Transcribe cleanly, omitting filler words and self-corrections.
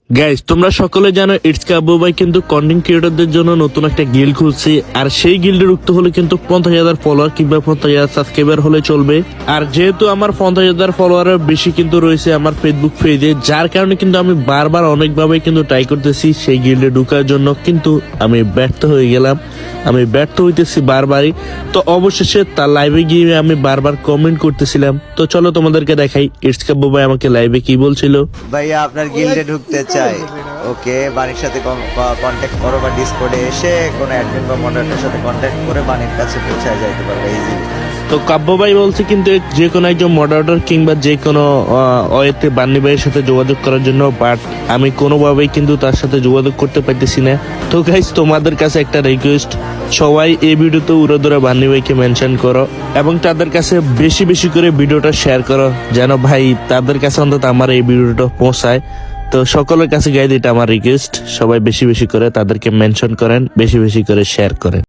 Guys তোমরা সকলে জানো ইটস কাব্বু ভাই কিন্তু কন্টেন্ট ক্রিয়েটরদের জন্য নতুন একটা গিল্ড খুলছে। আর সেই গিল্ডে ঢুকতে হলে কিন্তু 50,000 ফলোয়ার কিংবা 50,000 সাবস্ক্রাইবার হলে চলবে। আর যেহেতু আমার 50,000 ফলোয়ারের বেশি কিন্তু রয়েছে আমার ফেসবুক পেজে, যার কারণে কিন্তু আমি বারবার অনেকভাবে কিন্তু ট্রাই করতেছি সেই গিল্ডে ঢুকার জন্য, কিন্তু আমি ব্যর্থ হয়ে গেলাম। আমি ব্যর্থ হইতেছি বারবারই। তো অবশেষে তার লাইভে গিয়ে আমি বারবার কমেন্ট করতেছিলাম। তো চলো তোমাদেরকে দেখাই ইটস কাব্বু ভাই আমাকে লাইভে কি বলছিল। ভাইয়া আপনার গিল্ডে ঢুকতে চাই, ওকে বাণীর সাথে কন্ট্যাক্ট করো বা ডিসকর্ডে এসে কোনো অ্যাডমিন বা মডারেটরের সাথে কন্ট্যাক্ট করে বাণীর কাছে পৌঁছায় যাইতে পারবে ইজিলি। তো কাব্বু ভাই বলছে কিন্তু যে কোনো একজন মডারেটর কিংবা যে কোনো ওয়েতে বান্নি ভাইয়ের সাথে যোগাযোগ করার জন্য, বাট আমি কোনোভাবেই কিন্তু তার সাথে যোগাযোগ করতে পারতেছি না। তো গাইস তোমাদের কাছে একটা রিকোয়েস্ট, সবাই এই ভিডিওতে উড়োদুরা বান্নি ভাইকে মেনশন করো এবং তাদের কাছে বেশি বেশি করে ভিডিওটা শেয়ার করো, যেন ভাই তাদের কাছে অন্তত আমার এই ভিডিওটা পৌঁছায়। তো সকলের কাছে গাইজ এটা আমার রিকোয়েস্ট, সবাই বেশি বেশি করে তাদেরকে মেনশন করেন, বেশি বেশি করে শেয়ার করেন।